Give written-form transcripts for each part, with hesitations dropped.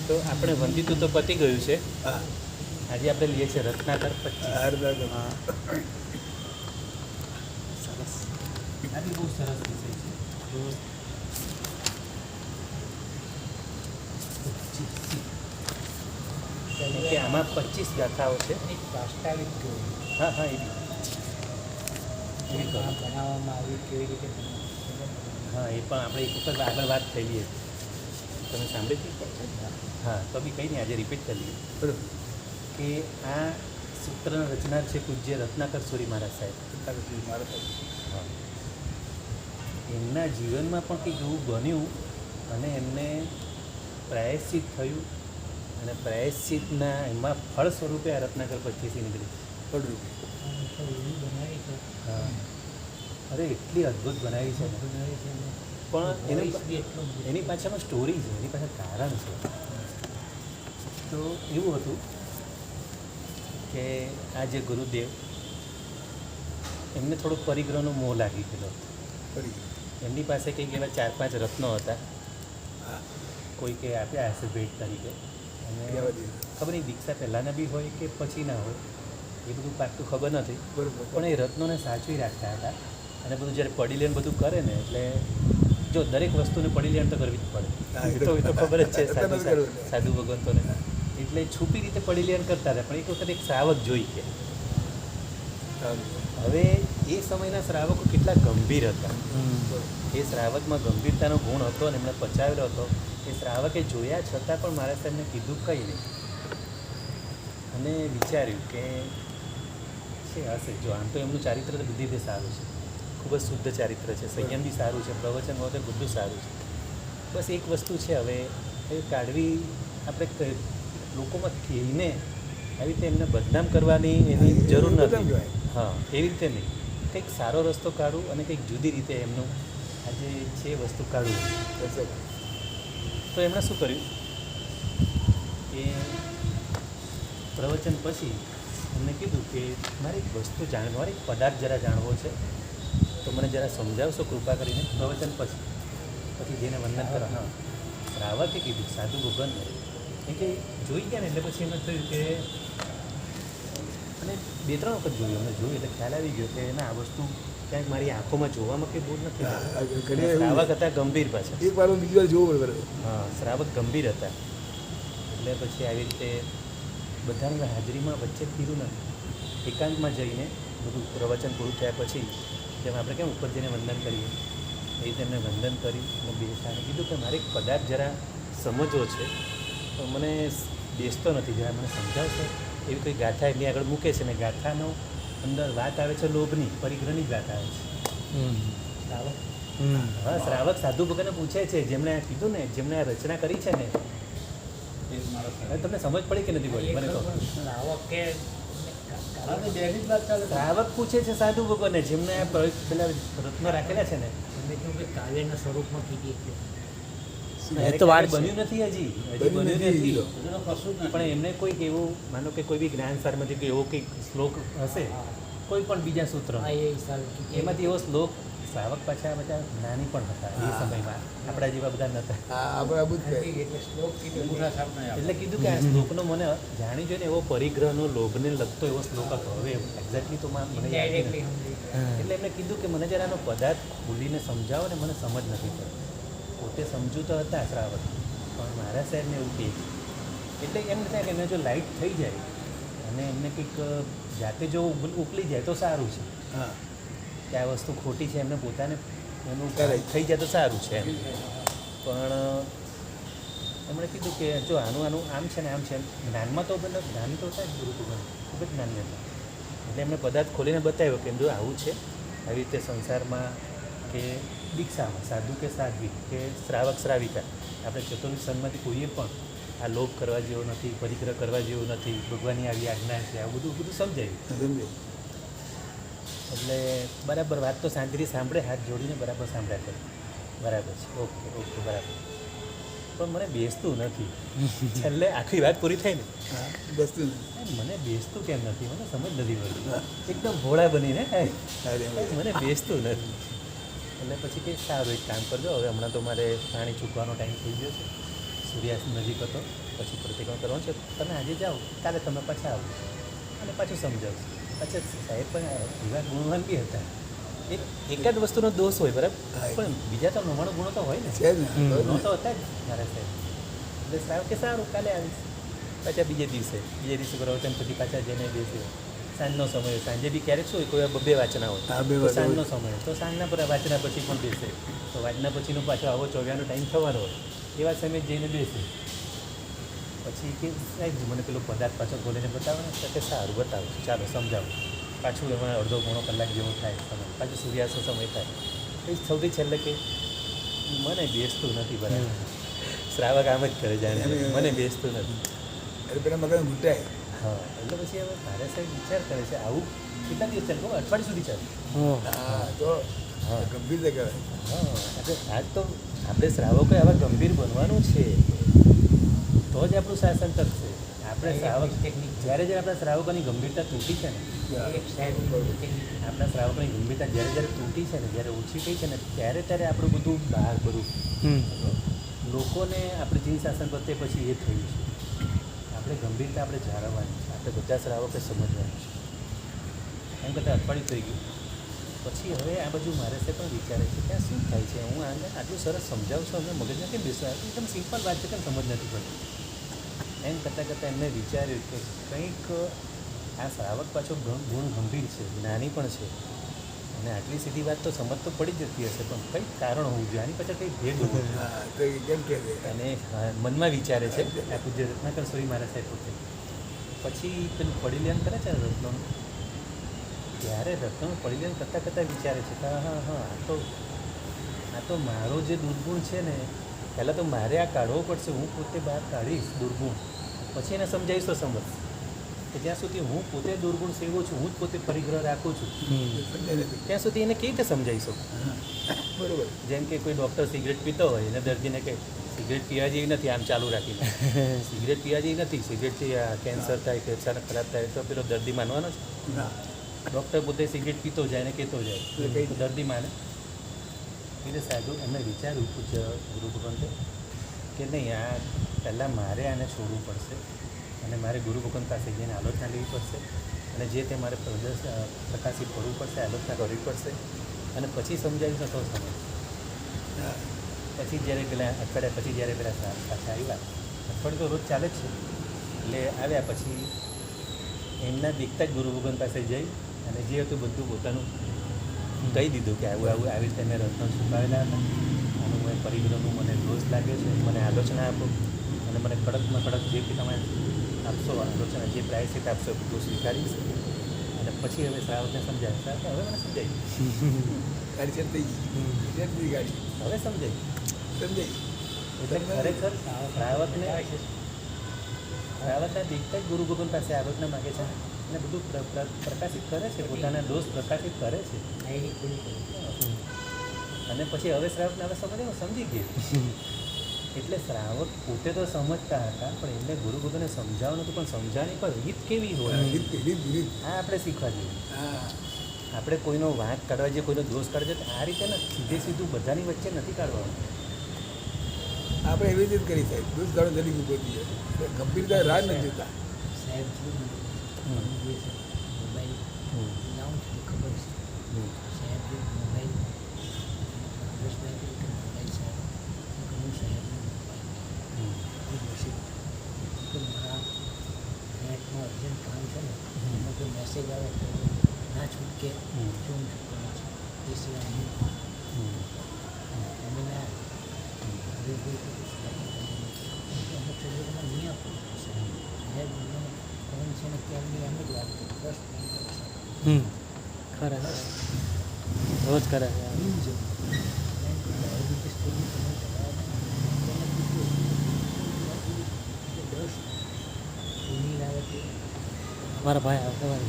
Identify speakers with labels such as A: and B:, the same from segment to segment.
A: તો આપણે વંદિતું તો પતી ગયું છે.
B: હા
A: આજે આપણે લઈએ છીએ રત્નાકર 25.
B: હા
A: સરસ. આજે બહુ સરસ વિષય છે. તો 25 કે આમાં 25 ગાથાઓ છે.
C: વાસ્તવિક
A: હા હા એ બી
C: બનાવવામાં આવી કેવી રીતે
A: હા એ પણ આપણે એક વખત આગળ વાત થયેલી હતી. તમે સાંભળી હતી? હા તો બી કંઈ નહીં, આજે રિપીટ કરી લઈએ
B: બરોબર.
A: કે આ સૂત્રના રચનાર છે પૂજ્ય રત્નાકર સુરી મહારાજ સાહેબ.
B: મારા
A: હા એમના જીવનમાં પણ કંઈક એવું બન્યું અને એમને પ્રાયશ્ચિત થયું અને પ્રાયશ્ચિતના એમાં ફળ સ્વરૂપે આ રત્નાકર 25 નીકળી.
B: બરોબર.
C: બનાવી છે
A: હા અરે એટલી અદ્ભુત બનાવી છે ને. પણ એની પાછળમાં સ્ટોરી છે, એની પાછળ કારણ છે. તો એવું હતું કે આ જે ગુરુદેવ એમને થોડુંક પરિગ્રહનો મોહ લાગી ગયેલો હતો. એમની પાસે કંઈક એવા 4-5 રત્નો હતા.
B: હા
A: કોઈકે આપ્યા હશે ભેટ તરીકે અને ખબર નહીં દીક્ષા પહેલાંના બી હોય કે પછી ના હોય એ બધું પાકું ખબર નથી.
B: બરોબર.
A: પણ એ રત્નોને સાચવી રાખતા હતા અને બધું જ્યારે પડી લેણ બધું કરે ને એટલે જો દરેક વસ્તુને પડી લેણ તો કરવી જ પડે. એ તો ખબર જ છે સાધુ ભગવંતોને. એટલે છુપી રીતે પડી લેણ કરતા હતા. પણ એક વખત એક શ્રાવક જોઈ કે હવે એ સમયના શ્રાવકો કેટલા ગંભીર હતા. એ શ્રાવકમાં ગંભીરતાનો ગુણ હતો અને એમને પચાવેલો હતો. એ શ્રાવકે જોયા છતાં પણ મારા સાહેબને કીધું કંઈ નહીં અને વિચાર્યું કે છે હશે. જો આમ તો એમનું ચારિત્ર તો બધી રીતે સારું છે, ખૂબ જ શુદ્ધ ચારિત્ર છે, સંયમ બી સારું છે, પ્રવચન વગર બધું સારું છે. બસ એક વસ્તુ છે હવે એ કાઢવી આપણે લોકોમાં કહીને આવી રીતે એમને બદનામ કરવાની એની જરૂર નથી. હા એવી રીતે નહીં, કંઈક સારો રસ્તો કાઢવું અને કંઈક જુદી રીતે એમનું આજે છે વસ્તુ કાઢવું. તો એમણે શું કર્યું કે પ્રવચન પછી એમને કીધું કે મારે એક વસ્તુ જાણવી, મારે એક પદાર્થ જરા જાણવો છે, તો મને જરા સમજાવશો કૃપા કરીને. પ્રવચન પછી જેને વંદન કરો. હા શ્રાવકે કીધું સાધુ ભગવાનને એ કે જોઈ ગયા ને એટલે પછી એમને થયું કે અને 2-3 વખત જોયું. એમને જોયું એટલે ખ્યાલ આવી ગયો કે ના આ વસ્તુ ક્યાંક મારી આંખોમાં જોવામાં કંઈ ભૂલ નથી. શ્રાવક હતા ગંભીર પાછા.
B: એક વાર બીજી વાર જોવું બરોબર.
A: હા શ્રાવક ગંભીર હતા એટલે પછી આવી રીતે બધાની હાજરીમાં વચ્ચે ફીરું નથી, એકાંતમાં જઈને બધું પ્રવચન પૂરું થયા પછી જેમ આપણે કેમ ઉપર જઈને વંદન કરીએ એ રીતે એમને વંદન કરી અને બેસાને કીધું કે મારે એક પદાર્થ જરા સમજવો છે તો મને બેસતો નથી, જરા મને સમજાવશો. એવી કોઈ ગાથા એમની આગળ મૂકે છે ને ગાથાનો અંદર વાત આવે છે લોભની, પરિગ્રહની જ વાત આવે છે. શ્રાવક હા શ્રાવક સાધુ ભગવાનને પૂછે છે જેમણે આ કીધું ને, જેમણે આ રચના કરી છે ને. તમને સમજ પડી કે નથી પડી મને કહો. શ્રાવક પૂછે છે સાધુ ભગવાનને જેમને આ પેલા રત્નો રાખેલા છે ને.
C: કાવ્યના સ્વરૂપમાં કીધી
A: બન્યું નથી હજી બન્યું નથી. પણ એમને કોઈક એવું માનો કે કોઈ બી જ્ઞાન સારમાંથી કોઈ એવો કંઈક શ્લોક હશે, કોઈ પણ બીજા સૂત્ર એમાંથી એવો શ્લોક. શ્રાવક પાછા બધા જ્ઞાની પણ હતા એ સમયમાં, આપણા જેવા બધા નહોતા. એટલે કીધું કે આ શ્લોકનો મને જાણી જોઈને એવો પરિગ્રહનો લોભને લગતો એવો શ્લોક હતો. હવે એક્ઝેક્ટલી તો મને યાદ નથી. એટલે એમને કીધું કે મને જરા આનો પદાર્થ ખુલીને સમજાવો ને, મને સમજ નથી પડતી. પોતે સમજુ તો હતા શ્રાવક પણ મારા સાહેબને એવું કહે એટલે એમ થાય કે એમને જો લાઇટ થઈ જાય અને એમને કંઈક જાતે જો ઉકલી જાય તો સારું છે.
B: હા
A: કે આ વસ્તુ ખોટી છે, એમને પોતાને એનું થઈ જાય તો સારું છે એમ. પણ એમણે કીધું કે જો આનું આમ છે ને આમ છે. જ્ઞાનમાં તો બધા જ્ઞાની તો થાય ગુરુ ભગવાન ખૂબ જ જ્ઞાની હતા. એટલે એમને પદાર્થ ખોલીને બતાવ્યો કે જો આવું છે, આવી રીતે સંસારમાં કે દીક્ષામાં સાધુ કે સાધ્વી કે શ્રાવક શ્રાવિકા આપણે ચતુર્વિધ સંઘમાંથી કોઈએ પણ આ લોભ કરવા જેવો નથી, પરિગ્રહ કરવા જેવો નથી, ભગવાનની આવી આજ્ઞા છે, આવું બધું સમજાયું. એટલે બરાબર વાત તો શાંતિથી સાંભળે, હાથ જોડીને બરાબર સાંભળ્યા કરે. બરાબર છે, ઓકે ઓકે બરાબર. પણ મને બેસતું નથી. છેલ્લે આખી વાત પૂરી થઈ ને
B: બેસતું
A: મને બેસતું કેમ નથી, મને સમજ નથી પડતી. એકદમ ભોળા બનીને મને બેસતું નથી. એટલે પછી કંઈ સારું એક કામ કરજો, હવે હમણાં તો મારે પાણી ચૂકવાનો ટાઈમ થઈ ગયો છે, સૂર્યાસ્ત નજીક હતો પછી પ્રતિક્રમણ કરવાનું છે, તમે આજે જાઓ, કાલે તમે પાછા આવો અને પાછું સમજાવશો. પાછા સાહેબ પણ એવા ગુણવાન બી હતા. એક જ વસ્તુનો દોષ હોય બરાબર, પણ બીજા તો 99 ગુણો તો હોય ને.
B: છે જ ને
A: ગુણો તો હતા જ મારા સાહેબ. એટલે સાહેબ કે સારું કાલે આવીશ. પાછા બીજે દિવસે પ્રવચન પછી પાછા જઈને બેસે. સાંજનો સમય હોય, સાંજે બી ક્યારેક શું હોય, કોઈ વાર 2 વાંચના હોય,
B: હા, 2
A: તો
B: વાંચના
A: સાંજનો સમય હોય, તો સાંજના પર વાંચના પછી પણ બેસે. તો વાંચના પછીનો પાછો આવો ચોવ્યાનો ટાઈમ થવાનો હોય, એવા સમયે જઈને બેસે. પછી કે સાહેબ મને પેલો પદાર્થ પાછો ખોલીને બતાવો ને, તો કે સારું બતાવું, ચાલો સમજાવું. પાછું એમાં અડધો પોણો કલાક જેવો થાય સમય, પાછું સૂર્યાસ્ત સમય થાય. એ સૌથી છેલ્લે કે મને બેસતું નથી બરાબર. શ્રાવક આમ જ કરે જાણે મને બેસતું નથી.
B: એટલે પેલા મગજ ઘૂંટાય.
A: હા, એટલે પછી હવે મારા સાહેબ વિચાર કરે છે આવું કેટલા દિવસ ચાલે, અઠવાડિયું સુધી ચાલે.
B: હા તો
A: હા.
B: ગંભીર કહેવાય.
A: હા, એટલે આજ તો આપણે શ્રાવકોએ આવા ગંભીર બનવાનું છે, તો જ આપણું શાસન કરશે. આપણે શ્રાવક જ્યારે આપણા શ્રાવકોની ગંભીરતા તૂટી છે ને,
C: એક સાહેબની ટેકનિક.
A: આપણા શ્રાવકોની ગંભીરતા જ્યારે તૂટી છે ને, જ્યારે ઓછી થઈ છે ને, ત્યારે આપણું બધું બહાર બધું લોકોને આપણે જે શાસન પ્રત્યે પછી એ થયું છે. આપણે ગંભીરતા આપણે જાળવવાની છે, આપણે બધા શ્રાવકે સમજવાનું છે. એમ કરતાં અઠવાડિયું થઈ ગયું પછી હવે આ બાજુ મારે તે પણ વિચારે છે કે આ શું થાય છે. હું આને આટલું સરસ સમજાવું છું, અમને મગજમાં કેમ બેસવા એકદમ સિમ્પલ વાત છે, કેમ સમજ નથી પડતી. એમ કરતાં એમને વિચાર્યું કે કંઈક આ શ્રાવક પાછો ગુણ ગંભીર છે, જ્ઞાની પણ છે, અને આટલી સીધી વાત તો સમજ તો પડી જતી હશે, પણ કંઈક કારણ હોવું જોઈએ, આની પાછળ કંઈક ભેદ હોવો જોઈએ.
B: હા તો એ કેમ કહે છે?
A: અને મનમાં વિચારે છે આ પૂજ્ય રત્નાકર સ્વામી મારા સાહેબ પોતે. પછી પેલું પરિલેન કરે છે રત્નોનું, ત્યારે રત્નોનું પરિલેન કરતાં વિચારે છે કે હા હા આ તો મારો જે દુર્ગુણ છે ને, પહેલાં તો મારે આ કાઢવો પડશે, હું પોતે બહાર કાઢીશ દુર્ગુણ, પછી એને સમજાવીશ તો સમજ કે જ્યાં સુધી હું પોતે દુર્ગુણ સેવું છું, હું જ પોતે પરિગ્રહ રાખું છું,
B: સમજાય નથી.
A: ત્યાં સુધી એને કેવી રીતે સમજાવી શકું.
B: બરોબર.
A: જેમ કે કોઈ ડૉક્ટર સિગરેટ પીતો હોય અને દર્દીને કહે સિગરેટ પીવા જેવી નથી, આમ ચાલુ રાખીને સિગરેટ પીવા જેવી નથી, સિગરેટથી કેન્સર થાય કે અચાનક ખરાબ થાય, તો પેલો દર્દી માનવાનો છે.
B: ના
A: ડૉક્ટર પોતે સિગરેટ પીતો જાય ને કહેતો જાય
B: એટલે
A: તો દર્દી માને. એટલે સાધુ એમને વિચાર્યું પૂછ્ય ગુરુ ભગવંતે કે નહીં, આ પહેલાં મારે આને છોડવું પડશે અને મારે ગુરુ ભગવંત પાસે જઈને આલોચના લેવી પડશે, અને જે તે મારે પ્રકાશિત કરવું પડશે, આલોચના કરવી પડશે, અને પછી સમજાવીશ તો સમજ.
B: હા.
A: પછી જ્યારે પેલા અઠવાડિયા પછી જ્યારે પેલા પાછા આવ્યા, અઠવાડિયું તો રોજ ચાલે જ છે, એટલે આવ્યા પછી એમના દીખતા જ ગુરુ ભગવાન પાસે જઈ અને જે હતું બધું પોતાનું કહી દીધું કે આવું આવી રીતે મેં રત્ન છુપાવેલા હતા, આનું મેં પરિગ્રહનું મને દોષ લાગ્યો છે, મને આલોચના આપો અને મને કડકમાં કડક જે કે તમે આપશો આલોચના, જે પ્રાયશ્ચિત આપશો એ બધું સ્વીકારીશ. અને પછી હવે શ્રાવકને સમજાય, સાહેબ હવે મને સમજાય,
B: ગાડી સેટ થઈ ગઈ. સેટ થઈ ગાડી
A: હવે સમજાય.
B: સમજાય.
A: એટલે ખરેખર શ્રાવકને શ્રાવકના દીખતા જ ગુરુ ભગવાન પાસે આલોચના માગે છે અને બધું પ્રકાશિત કરે છે, પોતાના દોષ પ્રકાશિત કરે છે.
C: ડાયરી ખોલી કરી.
A: અને પછી હવે શ્રાવકને હવે સમજી ગયું. એટલે શ્રાવક પોતે તો સમજતા હતા, પણ એમને ગુરુ ભગવાને સમજાવવાનું હતું, પણ સમજાવવાની પણ રીત કેવી હોય
B: રીત રીત.
A: આ આપણે શીખવા જોઈએ.
B: હા
A: આપણે કોઈનો વાંક કાઢવા જોઈએ, કોઈનો દોષ કાઢવા જોઈએ, આ રીતે ને સીધું બધાની વચ્ચે નથી કાઢવાનું.
B: આપણે એવી રીતે જ કરી સાહેબ. દૂધ ગાળો જલ્દી ગોતી જાય. ગંભીરતા રાહ નથી જોતા.
C: સાહેબ જે જે છે મોબાઈલ લાવું છું ખબર છે. સાહેબ જે મોબાઈલ મોબાઈલ સાહેબ ઘણું સાહેબનો મોબાઈલ તો મારા નેટમાં અર્જન્ટ કામ છે ને, એમાં કોઈ મેસેજ આવે તો ના છૂટકે શું છૂટવાનું છે એ સિવાય અમે ના અમુક શરીરમાં નહીં આપવું સાહેબ મને કોણ છે ને કેમની એમ જ વાત કરું, બસ
D: ખરા રોજ કરે
C: ડાયાબિટીસ થઈ ગયું તમે દસ સુનીલ આવે છે,
D: મારા ભાઈ આવે તમારે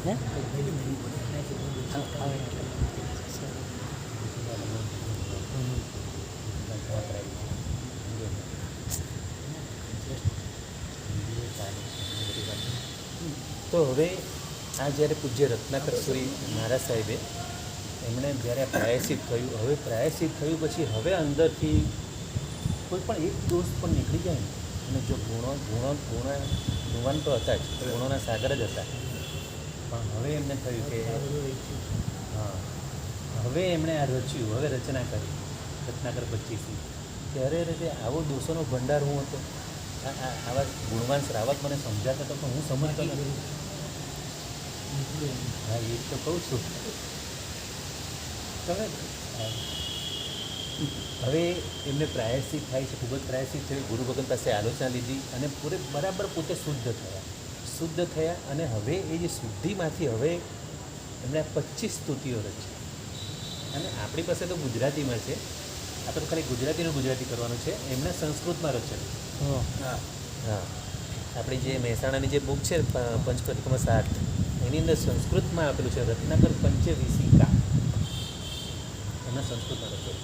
C: હે
A: તો હવે આ જ્યારે પૂજ્ય રત્નાકર સુરી મહારાજ સાહેબે એમણે જ્યારે પ્રાયશ્ચિત થયું, હવે પ્રાયશ્ચિત થયું પછી હવે અંદરથી કોઈ પણ એક દોષ પણ નીકળી જાય ને, અને જો ગુણવાન તો હતા જ, ગુણોના સાગર જ હતા, પણ હવે એમને થયું કે હા, હવે એમણે આ રચ્યું, હવે રચના કરી, રત્નાકર 25 ત્યારે રીતે આવો દોષોનો ભંડાર હું હતો. આવા ગુણવાન શ્રાવક મને સમજાતા તો પણ હું સમજતો નથી. હા, એ તો કહું છું. તમે હવે એમને પ્રાયશ્ચિત થાય છે, ખૂબ જ પ્રાયશ્ચિત થયું, ગુરુ ભગવાન પાસે આલોચના લીધી અને બરાબર પોતે શુદ્ધ થયા અને હવે એ જે શુદ્ધિમાંથી હવે એમણે 25 સ્તુતિઓ રચી. અને આપણી પાસે તો ગુજરાતીમાં છે, આપણે તો ખાલી ગુજરાતી કરવાનું છે, એમણે સંસ્કૃતમાં રચેલું.
B: હા
A: હા, આપણી જે મહેસાણાની જે બુક છે પંચપરિક્રમા 7, એની અંદર સંસ્કૃતમાં આપેલું છે રત્નાકર પંચવિશિકા, એમને સંસ્કૃતમાં રચેલું.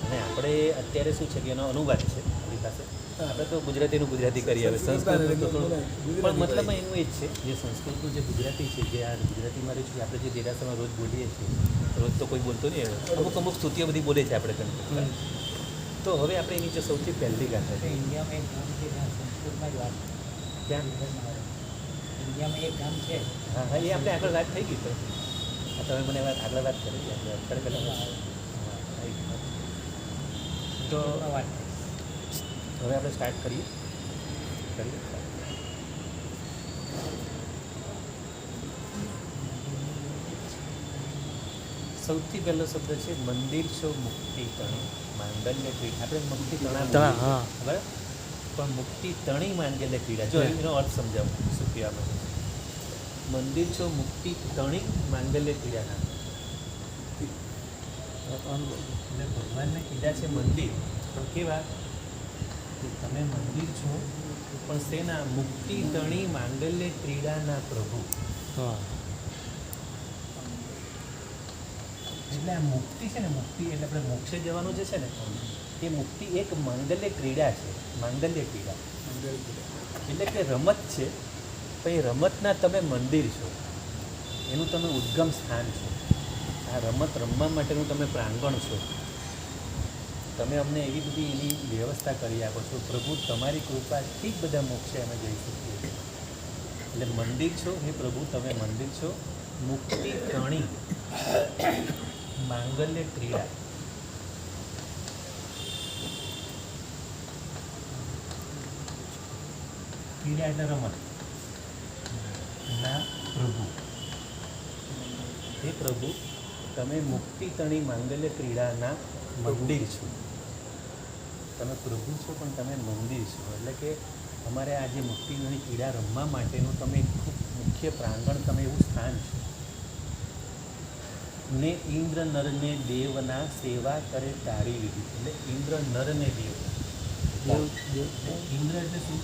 A: અને આપણે અત્યારે શું છે કે એનો અનુવાદ છે આપણી પાસે, આપણે તો ગુજરાતી કરીએ. હવે સંસ્કૃતનું તો થોડું, પણ મતલબમાં એનું એ જ છે, જે સંસ્કૃતનું જે ગુજરાતી છે, જે આ ગુજરાતીમાં રહ્યું છે, આપણે જે દેરાસરમાં રોજ બોલીએ છીએ, રોજ તો કોઈ બોલતો નહીં, અમુક સ્તુતિઓ બધી બોલે છે આપણે કંઈ. તો હવે આપણે એની જે સૌથી પહેલી ગાથા છે,
C: ઇન્ડિયામાં એક ગામ છે ત્યાં સંસ્કૃતમાં જ વાત
A: ત્યાં
C: ઇન્ડિયામાં એક ગામ છે
A: હા હા, એ આપણે આગળ વાત થઈ ગઈ. તો તમે મને આગળ વાત કરી આપણે પહેલાં. તો
C: વાત
A: હવે આપણે સ્ટાર્ટ કરીએ. સૌથી પહેલો શબ્દ છે મંદિર છો મુક્તિ તણી માંગલ્ય ક્રીડા. આપણે મુક્તિ તણા
D: તણા,
A: બોલીએ,
D: હા.
A: બરાબર, પણ મુક્તિ તણી માંગલ્ય ક્રીડા, જો એનો અર્થ સમજાવું શું કહેવામાં આવે છે. મંદિર છો મુક્તિ તણી માંગલ્ય ક્રીડાના, એટલે ભગવાનને કીધા છે મંદિર, પણ કેવા કે તમે મંદિર છો પણ શેના? મુક્તિ તણી માંગલ્ય ક્રીડાના પ્રભુ.
D: હા,
A: એટલે આ મુક્તિ છે ને, મુક્તિ એટલે આપણે મોક્ષે જવાનું જે છે ને, એ મુક્તિ એક માંગલ્ય ક્રીડા છે. માંગલ્ય ક્રીડા એટલે કે રમત છે, પણ એ રમતના તમે મંદિર છો, એનું તમે ઉદ્ગમ સ્થાન છો. આ રમત રમવા માટેનું તમે પ્રાંગણ છો. તમે અમને એવી બધી એની વ્યવસ્થા કરી આપો છો. પ્રભુ તમારી કૃપાથી જ બધા મોક્ષે અમે જઈ શકીએ છીએ. એટલે મંદિર છો હે પ્રભુ, તમે મંદિર છો. મુક્તિ તણી માંગલ્ય ક્રીડા. ક્રીડા એટલે રમત ના પ્રભુ. હે પ્રભુ, તમે મુક્તિ તણી માંગલ્ય ક્રીડાના મંદિર છો. તમે પ્રભુ છો પણ તમે મંદિર છો. એટલે કે અમારે આ જે મુક્તિ તણી ક્રીડા રમવા માટેનું તમે ખૂબ મુખ્ય પ્રાંગણ, તમે એવું સ્થાન છો. ને ઇન્દ્ર નરને દેવના સેવા કરે તારી વિધિ. એટલે ઇન્દ્ર નરને દેવ, ઇન્દ્ર એટલે શું?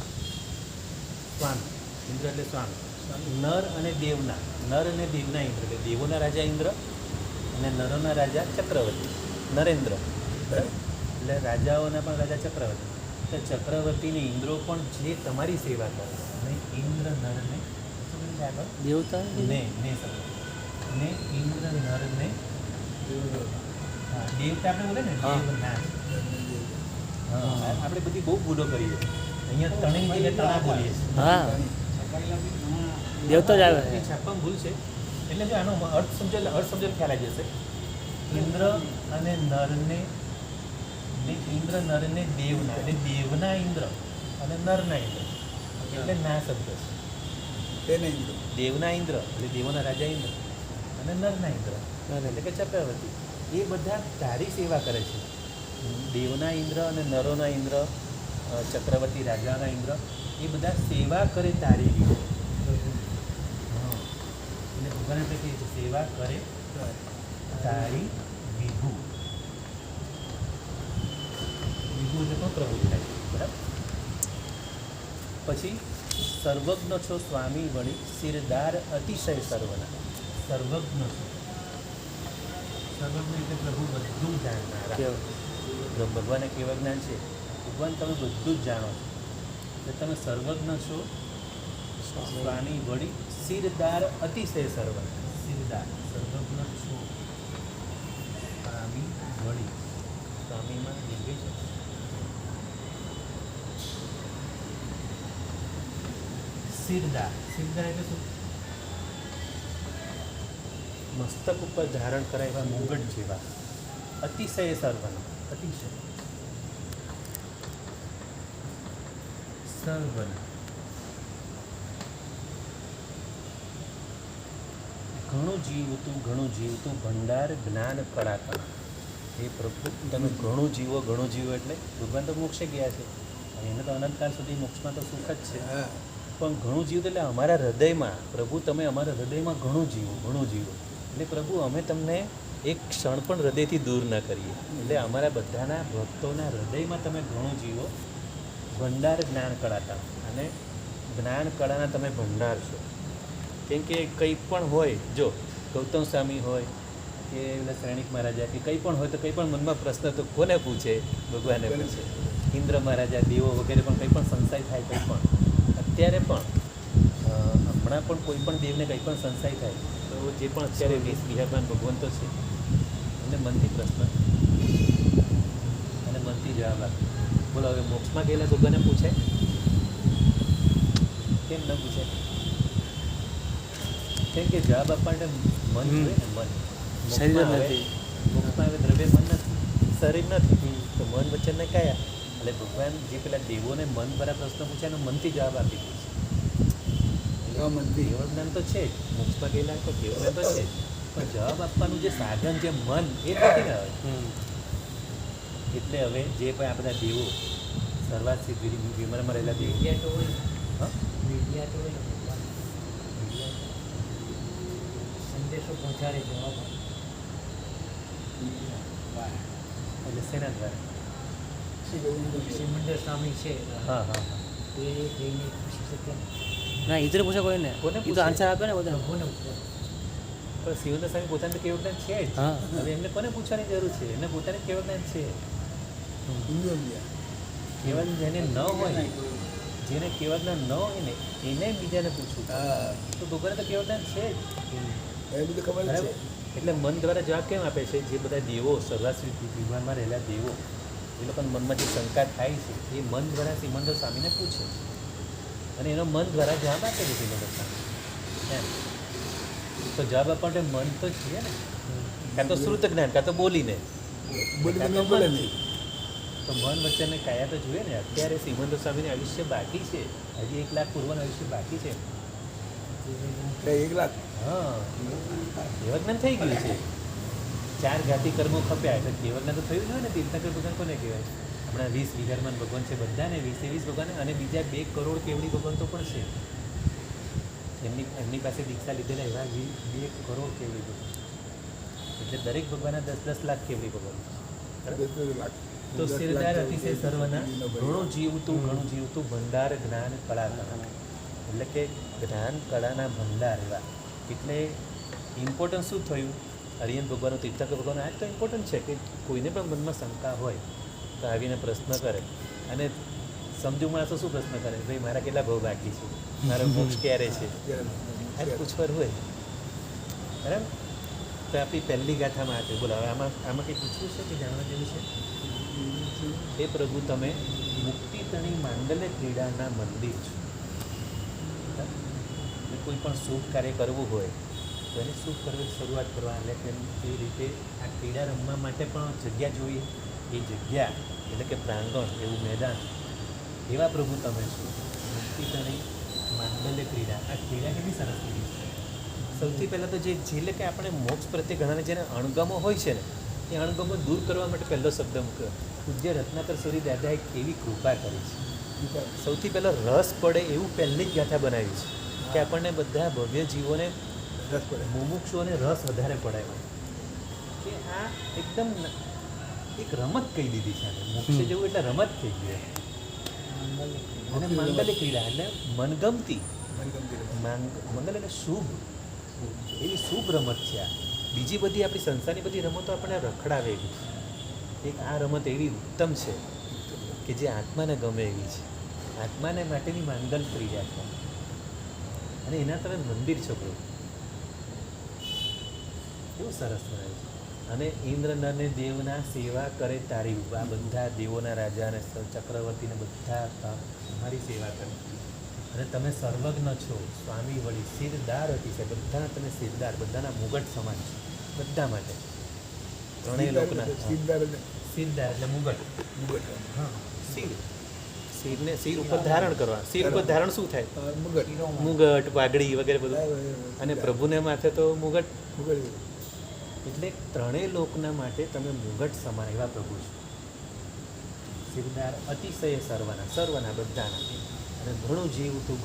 A: સ્વામી. ઇન્દ્ર એટલે સ્વામી. નર અને દેવના, નર અને દેવના ઇન્દ્ર, એટલે દેવોના રાજા ઇન્દ્ર અને નરોના રાજા ચક્રવર્તી, નરેન્દ્ર. એટલે રાજાઓના પણ રાજા ચક્રવર્તી. તો ચક્રવર્તીને ઇન્દ્રો પણ જે તમારી સેવા કરે, અને ઇન્દ્ર નરને શું કહે છે આગળ?
D: દેવતા
A: ને ને ઇન્દ્ર નરને હા, દેવતા આપણે બોલે ને,
D: હા.
A: દેવના. હા, આપણે બધી બહુ ભૂલો કરીએ. અહીંયા તણી જગ્યાએ તણા બોલીએ છીએ.
D: હા, દેવતા જ આવે
A: એ છાપવામાં ભૂલ છે. એટલે જો આનો અર્થ સમજો ખ્યાલ આવી જશે. ઇન્દ્ર અને નરને, ને ઇન્દ્ર નરને દેવના, એટલે દેવના ઇન્દ્ર અને નરના ઇન્દ્ર, એટલે ના શબ્દ છે.
B: તેને
A: દેવના ઇન્દ્ર એટલે દેવોના રાજા ઇન્દ્ર અને નરના ઇન્દ્ર એટલે કે ચક્રવર્તી, એ બધા તારી સેવા કરે છે. દેવના ઇન્દ્ર અને નરોના ઇન્દ્ર, ચક્રવર્તી રાજાના ઇન્દ્ર, એ બધા સેવા કરે તારી વિધિ. હા, એટલે ભગવાન આપણે કહીએ છીએ સેવા કરે તારી વિભુ. વિભુ એટલે પણ પ્રભુ થાય, બરાબર. પછી સર્વજ્ઞ છો સ્વામી વળી શિરદાર અતિશય સર્વના. સર્વજ્ઞ છો, સર્વજ્ઞ એટલે પ્રભુ બધું જાણનારા. ભગવાને કેવા જ્ઞાન છે? ભગવાન તમે બધું જ જાણો છો, એટલે તમે સર્વજ્ઞ છો. સ્વામી વળી શિરદાર અતિશય સર્વના. શિરદાર સર્વજ્ઞ છો, સાંભળ્યું છે? સિરદા એટલે શું? મસ્તક ઉપર ધારણ કરાયેલા મુગટ જેવા અતિશય સર્વના અતિશય સર્વના ઘણું જીવતું ભંડાર જ્ઞાન કળાકણ. હે પ્રભુ તમે ઘણું જીવો એટલે ભગવાન તો મોક્ષે ગયા છે અને એને તો અનંતકાળ સુધી મોક્ષમાં તો સુખ જ છે.
B: હા
A: પણ ઘણું જીવો એટલે અમારા હૃદયમાં પ્રભુ તમે અમારા હૃદયમાં ઘણું જીવો એટલે પ્રભુ અમે તમને એક ક્ષણ પણ હૃદયથી દૂર ન કરીએ. એટલે અમારા બધાના ભક્તોના હૃદયમાં તમે ઘણું જીવો. ભંડાર જ્ઞાન કળાતા અને જ્ઞાન કળાના તમે ભંડાર છો. કેમ કે કંઈ પણ હોય, જો ગૌતમ સ્વામી હોય કે પેલા શ્રેણિક મહારાજા કે કંઈ પણ હોય તો કંઈ પણ મનમાં પ્રશ્ન તો કોને પૂછે? ભગવાને પૂછે. ઇન્દ્ર મહારાજા, દેવો વગેરે પણ કંઈ પણ સંશય થાય, કંઈ પણ અત્યારે પણ હમણાં પણ કોઈ પણ દેવને કંઈ પણ સંશય થાય તો જે પણ અત્યારે 20 વિહારમાન ભગવંતો છે એમને મનથી પ્રશ્ન અને મનથી જવાબ આપે. બોલો હવે મોક્ષમાં ગયેલા ભગવાને પૂછે? કેમ ન પૂછે? કેમ કે જવાબ આપવા માટે મન જોઈએ ને, મન.
D: શરીર નથી.
A: મોક્ષમાં હવે દ્રવ્ય મન નથી, શરીર નથી, તો મન વચ્ચેને કયા? એટલે ભગવાન જે પેલા દેવોને મન દ્વારા પ્રશ્ન પૂછ્યા એનો મનથી જવાબ આપી દે છે. કેવળ જ્ઞાન તો છે જ, મોક્ષમાં ગયેલા તો કેવળ જ્ઞાન તો છે જ, પણ જવાબ આપવાનું જે સાધન જે મન એ નથી ને હવે. એટલે હવે જે કોઈ આ બધા દેવો સર્વાશ્રિત વિમરમાં રહેલા દેવો
C: મીડિયા તો હોય
A: હા
C: મીડિયા તો હોય ને ભગવાન. સંદેશો પહોંચાડે જવાબ આપે.
A: એટલે શેના દ્વારા?
C: સિમંદર સ્વામી છે
A: હા હા હા
C: એ જઈને પૂછી શકે ને.
D: ના ઇધર પૂછે કોઈ ને
A: કોને
D: એ તો
A: પૂછે?
D: આન્સર આપે ને બધા
C: પ્રભુને પૂછે.
A: પણ શિવન્દર સ્વામી પોતાને તો કેવળ જ્ઞાન છે જ.
D: હા.
A: હવે એમને કોને પૂછવાની જરૂર છે? એમને પોતાને કેવળ જ્ઞાન છે. કેવળ જેને ન હોય, જેને કેવળ જ્ઞાન ન હોય ને એને બીજાને પૂછવું.
B: હા
A: તો ભગવાને તો કેવળ જ્ઞાન છે જ.
B: એ બધું ખબર જ
A: બરાબર?
B: છે.
A: એટલે મન દ્વારા જવાબ કેમ આપે છે? જે બધા દેવો સર્વાશ્રિત વિમાનમાં રહેલા દેવો એ લોકોના મનમાં જે શંકા થાય છે એ મન દ્વારા સિમંદર સ્વામીને પૂછે અને એનો મન દ્વારા જવાબ આપે છે સિમંદર સ્વામી. એમ તો જવાબ આપવા માટે મન તો જોઈએ ને, કાં તો શ્રુત જ્ઞાન કાં તો બોલીને.
B: બોલી તમે બોલે નહીં.
A: તો મન વચ્ચેને કયા તો જોઈએ ને. અત્યારે સિમંદર સ્વામીનું આયુષ્ય બાકી છે, હજી 1 લાખ પૂર્વનું આયુષ્ય બાકી છે.
B: કઈ 1 લાખ
A: હા કેવળ જ્ઞાન થઈ ગયું છે. 4 ઘાતી કર્મો ખપ્યા એટલે કેવળ જ્ઞાન તો થયું જ હોય ને. તીર્થંકર ભગવાન કોને કહેવાય? હમણાં 20 વિહારમાન ભગવાન છે બધાને 20 ભગવાન અને બીજા 2 કરોડ કેવડી ભગવંતો પણ છે. એમની પાસે દીક્ષા લીધેલા એવા 2 કરોડ કેવડી ભગવાન. એટલે દરેક ભગવાનના 10-10 લાખ કેવડી ભગવાન.
B: 10 લાખ
A: તો સિરદાર અતિશય સર્વના ઘણું જીવતું ભંડાર જ્ઞાન કળા. એટલે કે જ્ઞાન કળાના ભંડાર એવા. એટલે ઇમ્પોર્ટન્સ શું થયું? અરિયન ભગવાનનો તીર્થંકર ભગવાન આ તો ઇમ્પોર્ટન્ટ છે કે કોઈને પણ મનમાં શંકા હોય તો આવીને પ્રશ્ન કરે. અને સમજુ માણસો શું પ્રશ્ન કરે? ભાઈ મારા કેટલા ભાવ બાકી છે, મારો મોક્ષ ક્યારે છે, આ જ પૂછવાનું હોય. બરાબર? તો આપણી પહેલી ગાથામાં આ છે. બોલો હવે આમાં કંઈ પૂછવું છે કે જાણવા જેવું છે? હે પ્રભુ તમે મુક્તિતણી માંડલ્ય ક્રીડાના મંદિર છો. એટલે કોઈ પણ શુભ કાર્ય કરવું હોય તો એને શુભ કરવાની શરૂઆત કરવા એટલે કે એ રીતે આ ક્રીડા રમવા માટે પણ જગ્યા જોઈએ. એ જગ્યા એટલે કે પ્રાંગણ, એવું મેદાન, એવા પ્રભુ તમે છો. મુક્તિતણી માંડલ્ય ક્રીડા, આ ક્રીડા કેટલી સરસ ક્રીડા છે. સૌથી પહેલાં તો જે એટલે કે આપણે મોક્ષ પ્રત્યે ઘણાને જેને અણગમો હોય છે ને એ અણગમો દૂર કરવા માટે પહેલો શબ્દ મૂક્યો. પૂજ્ય રત્નાકર સૂરી દાદાએ કેવી કૃપા કરી છે. સૌથી પહેલાં રસ પડે એવું પહેલી જ ગાથા બનાવી છે કે આપણને બધા ભવ્ય જીવોને
B: રસ પડે.
A: મુમુક્ષુઓને રસ વધારે પડાય કે આ એકદમ એક રમત કહી દીધી છે આને. મોક્ષ જેવું એટલે રમત થઈ ગઈ. અને માંગલ્ય ક્રીડા એટલે મનગમતી. મંગલ એટલે શુભ, એવી શુભ રમત છે આ. બીજી બધી આપણી સંસારની બધી રમતો આપણને રખડાવે એવી. એક આ રમત એવી ઉત્તમ છે કે જે આત્માને ગમે એવી છે. આત્માને માટેની માંગલ ક્રિયા છે અને એના તમે મંદિર છો પ્રભુ. કેવું સરસ બનાવ્યું છે. અને ઇન્દ્ર નર ને દેવના સેવા કરે તારી આ બધા દેવોના રાજા અને ચક્રવર્તીને બધા તમારી સેવા કરે અને તમે સર્વજ્ઞ છો સ્વામી વળી સિરદાર હતી છે બધાના તમે સિરદાર બધાના મુગટ સમાન છો બધા માટે ત્રણેય લોકના
B: સિદ્ધાર અને
A: સિરદાર એટલે મુગટ
B: મુગટ.
A: હા સિર સિરને સિર ઉપર ધારણ કરવા સિર ઉપર ધારણ શું થાય
B: મુગટ.
A: મુગટ પાઘડી વગેરે બધું
B: હા,
A: અને પ્રભુને માથે તો મુગટ
B: મુગટ.
A: એટલે ત્રણેય લોકના માટે તમે મુગટ સમાન એવા પ્રભુ છો સિરદાર અતિશય સર્વના બધાના અને ઘણું જીવતું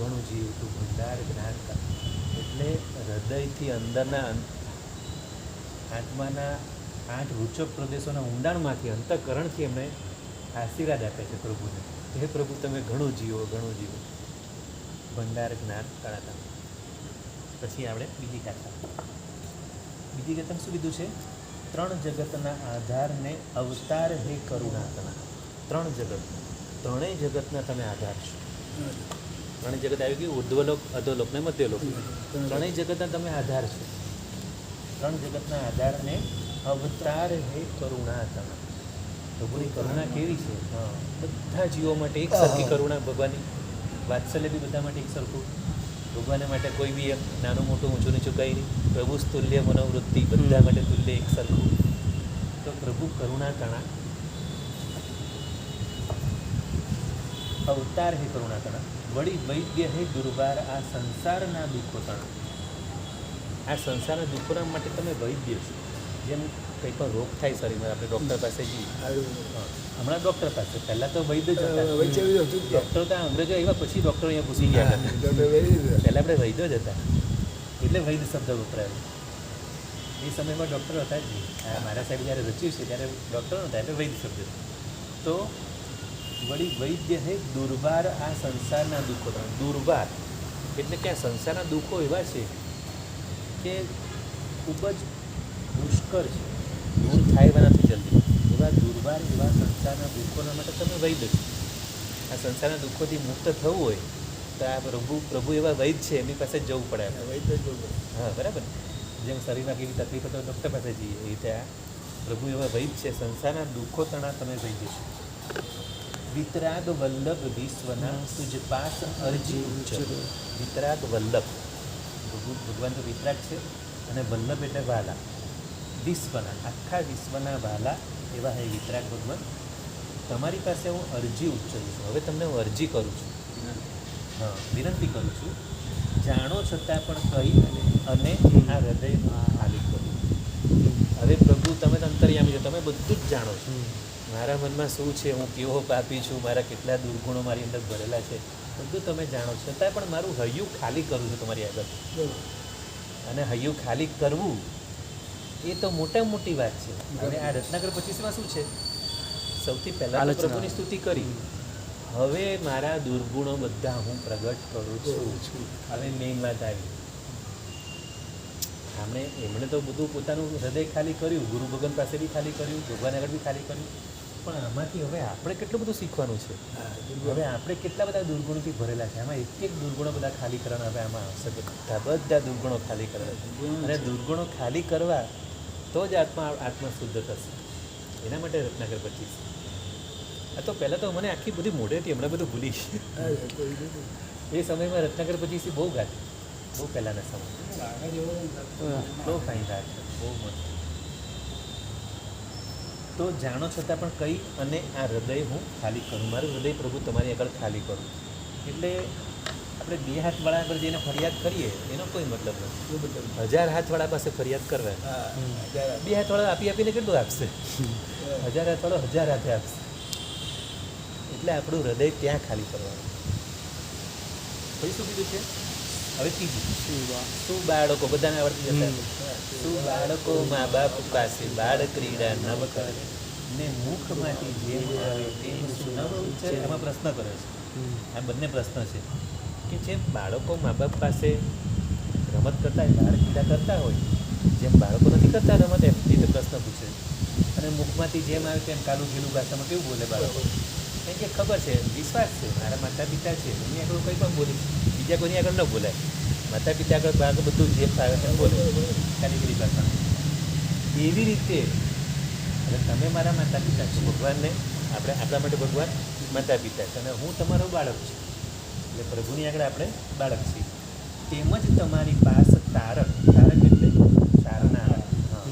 A: ભંડાર જ્ઞાન કા એટલે હૃદયથી અંદરના આત્માના 8 રૂચક પ્રદેશોના ઊંડાણમાંથી અંતઃકરણથી એમને આશીર્વાદ આપે છે પ્રભુને હે પ્રભુ તમે ઘણું જીવો ભંડાર જ્ઞાન કળાતા. પછી આપણે બીજી ગાથામાં શું કીધું છે? 3 જગતના આધારને અવતાર હે કરુણાતના. 3 જગત, ત્રણેય જગતના તમે આધાર છો. ત્રણેય જગત આવી ગયું ઉર્ધ્વલોક, અધોલોક ને મધ્યલોક. ત્રણેય જગતના તમે આધાર છો. 3 જગતના આધારને અવતાર હે કરુણાતના. પ્રભુની કરુણા કેવી છે? હા, બધા જીવો માટે એક સરખી કરુણા ભગવાનની. વાત્સલ્ય બી બધા માટે એક સરખું. ભગવાન માટે કોઈ બી એક નાનું મોટું ઊંચું નીચું કંઈ નહીં. પ્રભુ તુલ્ય મનોવૃત્તિ બધા માટે તુલ્ય એક સરખું. તો પ્રભુ કરુણા તણા અવતાર હે કરુણા તણા વળી વૈદ્ય હે દુર્વાર આ સંસારના દુઃખો તણા. આ સંસારના દુઃખોના માટે તમે વૈદ્ય છો. જેમ કંઈ પણ રોગ થાય શરીરમાં આપણે ડૉક્ટર પાસે જઈએ. હમણાં ડૉક્ટર પાસે પહેલાં તો વૈદ્ય જ હતા. ડૉક્ટર તો અંગ્રેજો આવ્યા પછી ડૉક્ટર અહીંયા ઘૂસી ગયા હતા. પહેલાં આપણે વૈદ્ય જ હતા એટલે વૈદ્ય શબ્દ વપરાયો. એ સમયમાં ડૉક્ટર હતા જ નહીં. મારા સાહેબ જ્યારે રચ્યું છે ત્યારે ડૉક્ટર નહોતા એટલે વૈદ્ય શબ્દ. તો વળી વૈદ્ય હે દુર્વાર આ સંસારના દુઃખો. દુર્વાર એટલે કે આ સંસારના દુઃખો એવા છે કે ખૂબ જ મુશ્કેલ છે, દૂર થાય એવા નથી જલ્દી. એવા દુર્વાર એવા સંસારના દુઃખોના માટે તમે વૈદ્ય છો. આ સંસારના દુઃખોથી મુક્ત થવું હોય તો આ પ્રભુ એવા વૈદ્ય છે એમની પાસે જ જવું પડે. હા, બરાબર. જેમ શરીરમાં કેવી તકલીફ તો ડૉક્ટર પાસે જઈએ એ રીતે આ પ્રભુ એવા વૈદ્ય છે. સંસારના દુઃખો તણા તમે વૈદ્ય છો. વિતરાગ વલ્લભ વિશ્વના તુજ પાસ અરજી ઉચ્ચ. વિતરાગ વલ્લભ, ભગવાન તો વિતરાગ છે અને વલ્લભ એટલે વાલા. વિશ્વના, આખા વિશ્વના વાલા એવા હે વિતરાગ ભગવાન. તમારી પાસે હું અરજી ઉચ્ચરું છું. હવે તમને હું અરજી કરું છું, હા, વિનંતી કરું છું. જાણો છતાં પણ કહી અને આ હૃદયમાં ખાલી કરું. હવે પ્રભુ તમે તો અંતર્યામી છો, તમે બધું જ જાણો છો. મારા મનમાં શું છે, હું કેવો પાપી છું, મારા કેટલા દુર્ગુણો મારી અંદર ભરેલા છે, બધું તમે જાણો છો. છતાં પણ મારું હૈયું ખાલી કરું છું તમારી આગળ. અને હૈયું ખાલી કરવું એ તો મોટી વાત છે. અને આ રત્નાકર 25માં શું છે? સૌથી પહેલાં પ્રભુની સ્તુતિ કરી. હવે મારા દુર્ગુણો બધા હું પ્રગટ કરું છું. હવે મેઇન વાત આવી. એમણે તો બધું પોતાનું હૃદય ખાલી કર્યું, ગુરુ ભગવાન પાસે બી ખાલી કર્યું, ભગવાન આગળ બી ખાલી કર્યું. પણ આમાંથી હવે આપણે કેટલું બધું શીખવાનું છે. હવે આપણે કેટલા બધા દુર્ગુણોથી ભરેલા છે. આમાં એક દુર્ગુણો બધા ખાલી કરવાના હવે આમાં આવશે. બધા દુર્ગુણો ખાલી કરવા. અને દુર્ગુણો ખાલી કરવા તો જ આત્મા શુદ્ધ થશે. એના માટે રત્નાકર 25. આ તો પહેલાં તો મને આખી બધી મોઢે હતી, હમણાં બધું ભૂલી ગઈ. એ સમયમાં રત્નાકર 25 બહુ ગાતી, બહુ પહેલાંના સમય. બહુ ફાઇન રાગ છે, બહુ મસ્ત. તો જાણો છતાં પણ કહી અને આ હૃદય હું ખાલી કરું. મારું હૃદય પ્રભુ તમારી આગળ ખાલી કરું. એટલે આપણે 2 હાથવાળા આગળ જઈને ફરિયાદ કરીએ એનો કોઈ મતલબ નથી. 1000 હાથવાળા પાસે ફરિયાદ કરવા. 2 હાથવાળા આપીને કેટલું આપશે? 1000 હાથવાળો 1000 હાથે આપશે. એટલે આપણું હૃદય ત્યાં ખાલી કરવાનું. પછી શું કીધું છે? હવે ત્રીજું, શું બાળકો બધાને આવડતી જતા, શું બાળકો મા બાપ પાસે બાળ ક્રીડા નવ કરે ને મુખમાંથી જેમ આવે તેમ શું નવ ઉચ્ચરે. એમાં પ્રશ્ન કરે છે. આ બંને પ્રશ્ન છે કે જે બાળકો મા બાપ પાસે રમત કરતા હોય, બાળ ક્રીડા કરતા હોય, જેમ બાળકો નથી કરતા રમત એમ રીતે પ્રશ્ન પૂછે. અને મુખમાંથી જેમ આવે તેમ કાલું ઘીલું ભાષામાં કેવું બોલે બાળકો? કારણ કે ખબર છે, વિશ્વાસ છે, મારા માતા પિતા છે, એની આગળ કંઈ પણ બોલીશ, બીજા કોઈની આગળ ન બોલાય. માતા પિતા આગળ બાળકો બધું જે ફાવે તેમ બોલે, ખાલી પેલી ભાષામાં. એવી રીતે એટલે તમે મારા માતા પિતા છો. ભગવાનને આપણા માટે ભગવાન માતા પિતા છે અને હું તમારો બાળક છું. એટલે પ્રભુની આગળ આપણે બાળક છીએ. તેમજ તમારી પાસે તારક એટલે તારનારા. હા.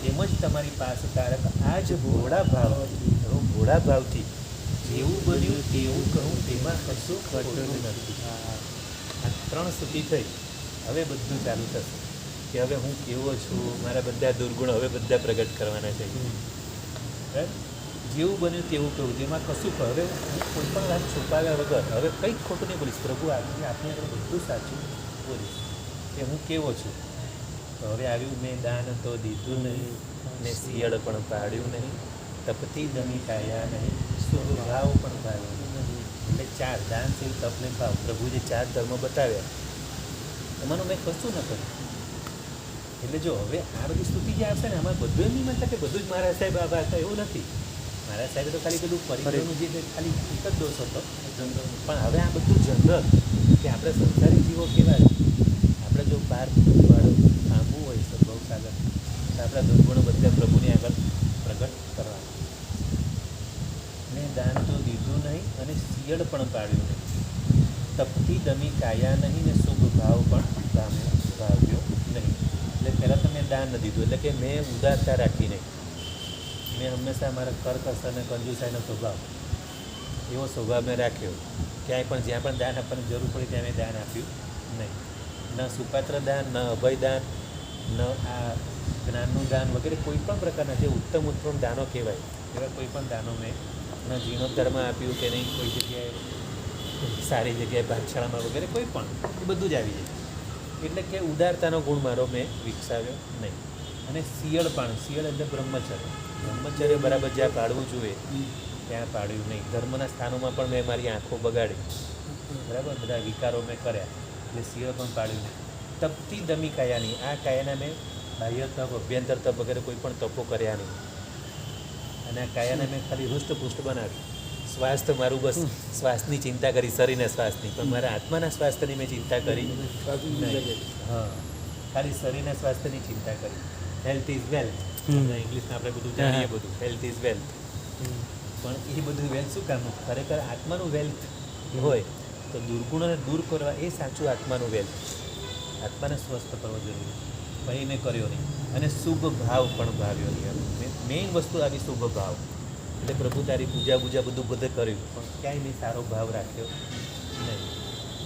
A: તેમજ તમારી પાસે તારક આ જ ભોળા ભાવથી જેવું બન્યું તેવું કહું તેમાં કશું ખોટું નથી. આ 3 સ્તુતિ થઈ. હવે બધું ચાલુ થશે કે હવે હું કેવો છું, મારા બધા દુર્ગુણ હવે બધા પ્રગટ કરવાના છે. બરાબર? જેવું બન્યું તેવું કહું, જેમાં કશું હવે હું કોઈ પણ વાત છુપાવ્યા વગર હવે કંઈક ખોટું નહીં બોલીશ. પ્રભુ આપણે આગળ બધું સાચું બોલીશ કે હું કેવો છું. તો હવે આવ્યું, મેં દાન તો દીધું નહીં ને શિયળ પણ પાડ્યું નહીં, તપથી દમી કાયા નહીં, શુભ ભાવ પણ પાડ્યો નહીં. એટલે 4 દાન, શીલ, તપ ને ભાવ. પ્રભુએ 4 ધર્મ બતાવ્યા, એમાંનું મેં કશું ન કર્યું. એટલે જો હવે આ બધી સ્તુતિ જે આવશે ને, આમાં બધું એમ નહીં માનતા કે બધું જ મહારાજ સાહેબ આભાર હતા, એવું નથી. મહારાજ સાહેબે તો ખાલી પેલું પરિક્રમનું જે ખાલી એક જ દોષ હતો, પણ હવે આ બધું જનરલ કે આપણે સંસારી જીવો કેવા છે. આપણે જો બહાર આંબવું હોય સદભાવ સાગર, તો આપણા દુર્ગુણો બધા પ્રભુની આગળ પ્રગટ કરવા. મેં દાન તો દીધું નહીં અને શિયળ પણ પાડ્યું નહીં, તપથી દમી કાયા નહીં ને શુભ ભાવ પણ ભાવ્યો નહીં. એટલે પહેલાં તો મેં દાન ન દીધું, એટલે કે મેં ઉદારતા રાખી નહીં. મેં હંમેશા મારા કરકસ અને કંજુસાઈનો સ્વભાવ, એવો સ્વભાવ મેં રાખ્યો. ક્યાંય પણ જ્યાં પણ દાન આપવાની જરૂર પડી ત્યાં મેં દાન આપ્યું નહીં. ન સુપાત્ર દાન, ન અભય દાન, ન આ જ્ઞાનનું દાન વગેરે કોઈ પણ પ્રકારના જે ઉત્તમ દાનો કહેવાય એવા કોઈ પણ દાનો મેં ન જીર્ણોદ્ધારમાં આપ્યું કે નહીં, કોઈ જગ્યાએ સારી જગ્યાએ પાઠશાળામાં વગેરે કોઈ પણ, એ બધું જ આવી જાય. એટલે કે ઉદારતાનો ગુણ મારો મેં વિકસાવ્યો નહીં. અને શિયળ એટલે બ્રહ્મચર્ય બરાબર જ્યાં પાડવું જોઈએ ત્યાં પાડ્યું નહીં. ધર્મના સ્થાનોમાં પણ મેં મારી આંખો બગાડી, બરાબર, બધા વિકારો મેં કર્યા, એટલે શિયળ પણ પાડ્યું નહીં. તપથી દમી કાયા નહીં, આ કાયાના મેં બાહ્ય તપ, અભ્યંતર તપ વગેરે કોઈ પણ તપો કર્યા નહીં. અને આ કાયાને મેં ખાલી હૃષ્ટપુષ્ટ બનાવી. સ્વાસ્થ્ય મારું બસ શ્વાસની ચિંતા કરી, શરીરના શ્વાસની, પણ મારા આત્માના સ્વાસ્થ્યની મેં ચિંતા કરી નહીં. હા, ખાલી શરીરના સ્વાસ્થ્યની ચિંતા કરી. હેલ્થ ઇઝ વેલ્થ, ઇંગ્લિશમાં આપણે બધું જાણીએ, બધું હેલ્થ ઇઝ વેલ્થ. પણ એ બધું વેલ્થ શું કામનું? ખરેખર આત્માનું વેલ્થ હોય તો દુર્ગુણોને દૂર કરવા એ સાચું આત્માનું વેલ્થ. આત્માને સ્વસ્થ કરવો જરૂરી, પણ એ મેં કર્યો નહીં. અને શુભ ભાવ પણ ભાવ્યો નહીં. મેઇન વસ્તુ આવી શુભ ભાવ. એટલે પ્રભુ તારી પૂજા બધું કર્યું, પણ ક્યાંય મેં સારો ભાવ રાખ્યો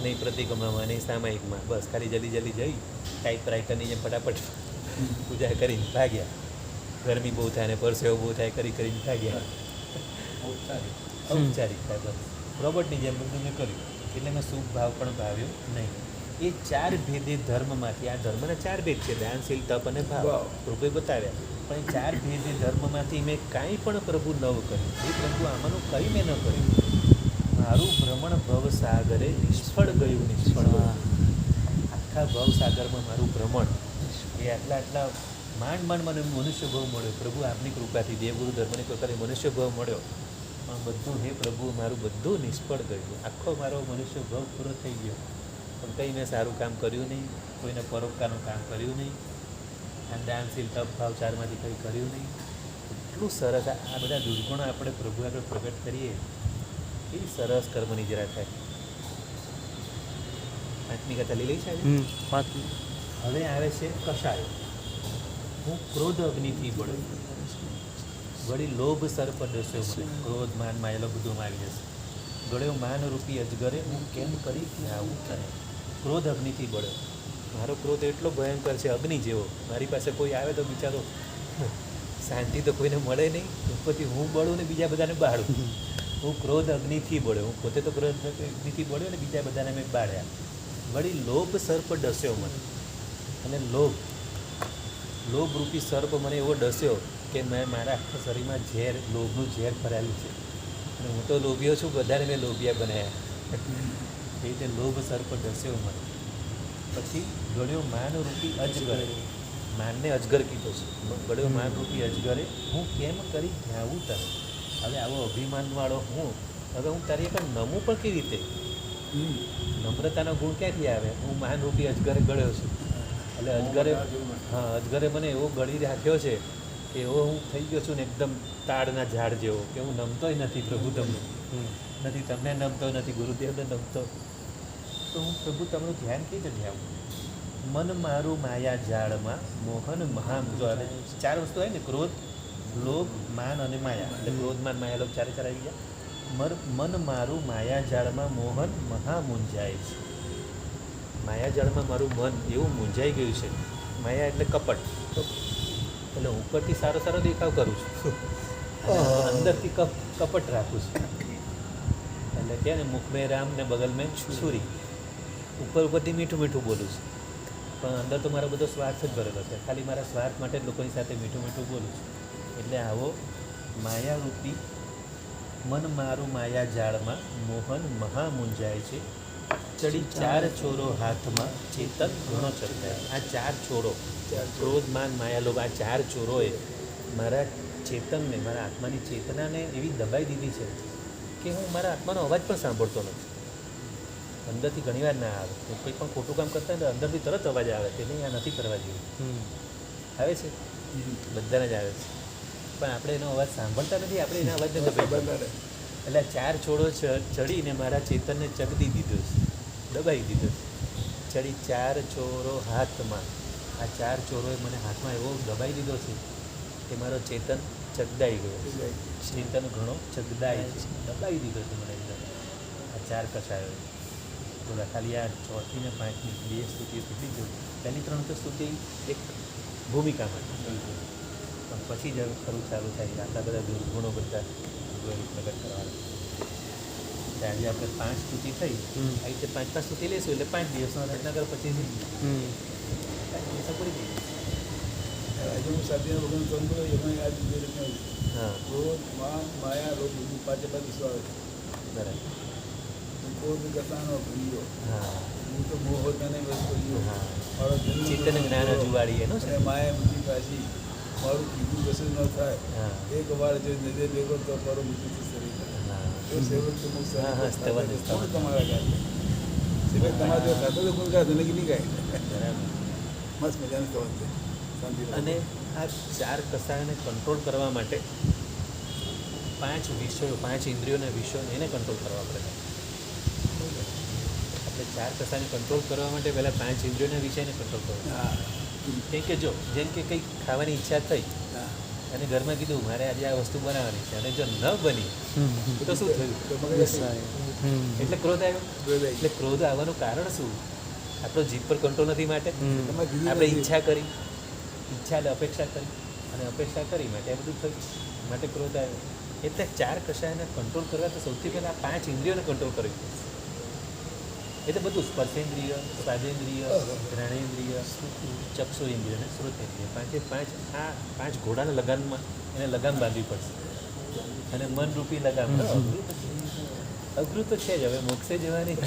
A: નહીં પ્રતિક્રમમાં, નહીં સામાયિકમાં. બસ ખાલી જલ્દી જઈ ટાઈપરાઇટરની જેમ ફટાફટ પૂજા કરીને ભાગ્યા. ગરમી બહુ થાય ને પરસેવો બહુ થાય, કરીને ભાગ્યા. ઔપચારિકતા બસ રોબોટની જેમ બધું મેં કર્યું. એટલે મેં શુભ ભાવ પણ ભાવ્યો નહીં. એ 4 ભેદે ધર્મમાંથી, આ ધર્મના 4 ભેદ છે, દાન, શીલ, તપ અને ભાવ, પ્રભુએ બતાવ્યા. પણ એ 4 ભેદે ધર્મમાંથી મેં કાંઈ પણ પ્રભુ નવ કર્યું. એ પ્રભુ આમાંનું કંઈ મેં ન કર્યું. મારું ભ્રમણ ભવસાગરે નિષ્ફળ ગયું. આખા ભવસાગરમાં મારું ભ્રમણ એ આટલા માંડ મને મનુષ્ય ભાવ મળ્યો. પ્રભુ આપની કૃપાથી, દેવગુરુ ધર્મની કૃપાથી મનુષ્ય ભાવ મળ્યો, પણ બધું હે પ્રભુ મારું બધું નિષ્ફળ ગયું. આખો મારો મનુષ્ય ભાવ પૂરો થઈ ગયો, પણ કંઈ મેં સારું કામ કર્યું નહીં, કોઈને પરોપકારનું કામ કર્યું નહીં, આ દાન, શીલ, તપ, ભાવ 4માંથી કંઈ કર્યું નહીં. એટલું સરસ આ બધા દુર્ગુણો આપણે પ્રભુ આગળ પ્રગટ કરીએ, એવી સરસ કર્મની જરા થાય. 5મી કથા લઈ છે. હવે આવે છે કશાયો. હું ક્રોધ અગ્નિથી બળ્યો, વળી લોભ સર્પ ડસ્યો મને. ક્રોધ, માન, માયેલો બધું આવી જશે. ગળ્યો માનરૂપી અજગરે, હું કેમ કરી આવું થાય. ક્રોધ અગ્નિથી બળ્યો. મારો ક્રોધ એટલો ભયંકર છે, અગ્નિ જેવો. મારી પાસે કોઈ આવે તો બિચારો શાંતિ તો કોઈને મળે નહીં, ઉપરથી હું બળું ને બીજા બધાને બાળું. હું ક્રોધ અગ્નિથી બળ્યો. હું પોતે તો ક્રોધ અગ્નિથી બળ્યો ને બીજા બધાને મેં બાળ્યા. વળી લોભ સર્પ ડસ્યો મને. અને લોભરૂપી સર્પ મને એવો ડસ્યો કે મેં મારા આખા શરીરમાં લોભનું ઝેર ભરાયેલું છે. અને હું તો લોભીઓ છું, બધાને મેં લોભિયા બનાવ્યા. એ રીતે લોભ સર્પ ડસ્યો મને. પછી ગળ્યો માનરૂપી અજગરે. માનને અજગર કીધો છે. ગળ્યો માનરૂપી અજગરે, હું કેમ કરી જાવું તને. હવે આવો અભિમાનવાળો હું, હવે હું તારી એક નમું પણ કેવી રીતે? નમ્રતાનો ગુણ ક્યાંથી આવે? હું માનરૂપી અજગરે ગળ્યો છું, એટલે અજગરે મને એવો ગળી રાખ્યો છે કે એવો હું થઈ ગયો છું ને એકદમ તાડના ઝાડ જેવો કે હું નમતોય નથી પ્રભુ તમને નથી તમને નમતો નથી ગુરુદેવને નમતો તો હું પ્રભુ તમારું ધ્યાન કેવી રીતે આવું મન મારું માયા ઝાડમાં મોહન મહામ જો હવે 4 વસ્તુ હોય ને ક્રોધ લોભ માન અને માયા એટલે ક્રોધ માન માયા લોભ ચારે આવી ગયા મન મારું માયા ઝાડમાં મોહન મહા મૂંઝાય છે માયા ઝાડમાં મારું મન એવું મૂંઝાઈ ગયું છે માયા એટલે કપટ એટલે ઉપરથી સારો સારો દેખાવ કરું છું અને અંદરથી કપટ રાખું છું એટલે કે ને મુખ મેં રામ ને બગલ મેં છુરી ઉપરથી મીઠું મીઠું બોલું છું પણ અંદર તો મારો બધો સ્વાર્થ જ ભરેલો છે ખાલી મારા સ્વાર્થ માટે જ લોકોની સાથે મીઠું મીઠું બોલું છું એટલે આવો માયારૂપી મન મારું માયા ઝાડમાં મોહન મહા મૂંઝાય છે ચડી 4 ચોરો હાથમાં ચેતન ઘણો ચડકાય આ 4 ચોરો ક્રોધ માન માયા લોભ આ 4 ચોરોએ મારા ચેતનને મારા આત્માની ચેતનાને એવી દબાઈ દીધી છે કે હું મારા આત્માનો અવાજ પણ સાંભળતો નથી અંદરથી ઘણીવાર ના આવે તો કંઈ પણ ખોટું કામ કરતા હોય અંદરથી તરત અવાજ આવે કે નહીં આ નથી કરવા જેવું આવે છે બધાને જ આવે છે પણ આપણે એનો અવાજ સાંભળતા નથી આપણે એના અવાજને દબાઈ એટલે 4 છોડો ચડીને મારા ચેતનને ચગદી દીધો છે દબાઈ દીધો છે ચડી 4 ચોરો હાથમાં આ 4 ચોરોએ મને હાથમાં એવો દબાઈ દીધો છે કે મારો ચેતન ચગદાઈ ગયો ચેતન ઘણો ચગદાય છે દબાઈ દીધો છે મને અંદર આ 4 કસાયો બોલા ખાલી આ 4થી ને 5ની 2 સ્તુતિ સુધી જ પહેલી 3 તો સ્તુતિ એક ભૂમિકા માટે પણ પછી જ ખરું ચાલુ થાય આટલા બધા દુર્ગુણો બધા પ્રગટ કરવાના આજે આપણે 5 સ્તુતિ થઈ આ રીતે 5 સ્તુતિ લઈશું એટલે 5 દિવસનો રત્નાકર પછી પૂરી થઈ
B: આજે હું સાધ્ય વગરનું કામ કરું એમાં આ જુદી રીતના
A: હા
B: ક્રોધ માન માયા લોભ બધું પાંચે વિશ્વ આવે
A: બરાબર
B: ક્રોધ ગસાનો ભૂલ્યો
A: હા
B: હું તો મોહ તને વસ કર્યો
A: હા
B: મારો
A: ચેતન જ્ઞાન જુવાડી એનું છે
B: અને માયા બુદ્ધિ પાછી મારું કીધું કશું ન થાય
A: હા
B: એક વાર જો નજર ભેગો તો મારું મૃત્યુથી શરીર
A: હા
B: તો સેવક તો મુક્ત
A: હા, હા, સ્તવન,
B: કોણ તમારા ગાય સેવક તમારા જો ખાતો તો કોણ ગાય જિંદગી નહીં ગાય
A: બરાબર
B: મસ્ત મજાનું સ્તવન છે શાંતિ
A: અને આ 4 કસાયોને કંટ્રોલ કરવા માટે 5 વિષયો 5 ઇન્દ્રિયોના વિષયો એને કંટ્રોલ કરવા પડે આપણે 4 કસાને કંટ્રોલ કરવા માટે પહેલાં 5 ઇન્દ્રિયોના વિષયને કંટ્રોલ કરવો
B: હા
A: કેમ કે જો જેમ કે કંઈક ખાવાની ઈચ્છા થઈ
B: હા
A: અને ઘરમાં કીધું મારે આજે આ વસ્તુ બનાવવાની છે અને જો ન બની તો શું થયું
B: તો મગજ
A: એટલે ક્રોધ આવ્યો
B: બોલાય
A: એટલે ક્રોધ આવવાનું કારણ શું આપણો જીભ પર કંટ્રોલ નથી માટે
B: તમારે કીધું
A: આપણે
B: નથી.
A: ઈચ્છા કરી ઈચ્છા એટલે અપેક્ષા કરી અને અપેક્ષા કરી માટે આ બધું થયું માટે ક્રોધ આવ્યો એટલે 4 કસાયને કંટ્રોલ કરવા તો સૌથી પહેલાં 5 ઇન્દ્રિયોને કંટ્રોલ કરવી પડે એટલે બધું સ્પર્શેન્દ્રિય સ્વાદેન્દ્રિય ઘ્રાણેન્દ્રિય ચક્ષુ ઇન્દ્રિય અને શ્રોતેન્દ્રિય 5 આ 5 ઘોડાના લગામમાં એને લગામ બાંધવી પડશે અને મનરૂપી લગામ અઘરું તો છે જ હવે મોક્ષે જવાની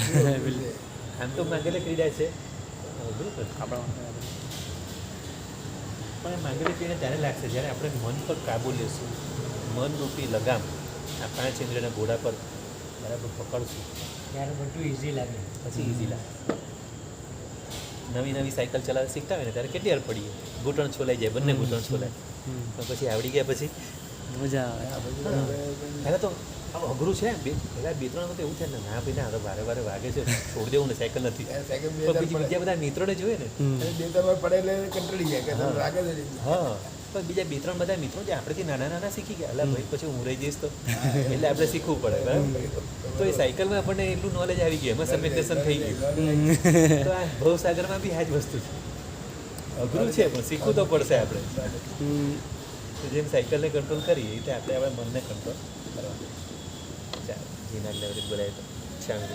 A: આમ તો માંગેલી ક્રીડા છે અઘરું તો છે. પણ એ માંગેલી ક્રીડા ત્યારે લાગશે જ્યારે આપણે મન પર કાબુ લેશું મનરૂપી લગામ આ 5 ઇન્દ્રિયના ઘોડા પર બરાબર પકડશું
C: ત્યારે બધું ઇઝી લાગે
A: પછી ઇઝી લાગે નવી નવી સાયકલ ચલાવવા શીખતા હોય ને ત્યારે કેટલી વાર પડીએ ઘૂંટણ છોલાઈ જાય બંને ઘૂંટણ છોલાય પણ પછી આવડી ગયા પછી
D: મજા આવે
A: પહેલાં તો અઘરું છે પહેલાં 2-3 વખત એવું થાય ને ના ભાઈ ના હવે વારે વારે વાગે છે છોડી દેવું ને સાયકલ નથી
B: સાયકલ બે
A: પણ બીજી બીજા બધા મિત્રોને જોઈએ ને
B: અને બે ત્રણ વાર પડે એટલે કંટાળી જાય કે તમે રાગે જ રહી જાય.
A: હા પણ બીજા 2-3 બધા મિત્રો જે આપણેથી નાના નાના શીખી ગયા એટલે ભાઈ પછી હું રહી જઈશ તો એટલે આપણે શીખવું પડે બરાબર તો એ સાયકલમાં આપણને એટલું નોલેજ આવી ગયું એમાં સમેન્ટેશન થઈ ગયું તો આ ભવસાગરમાં બી આ જ વસ્તુ છે અઘરું છે પણ શીખવું તો પડશે આપણે તો જેમ સાયકલને કંટ્રોલ કરીએ એ રીતે આપણે આપણા મનને કંટ્રોલ કરવાનું ચાલો જીના લેવલ બોલાય તો શાંતિ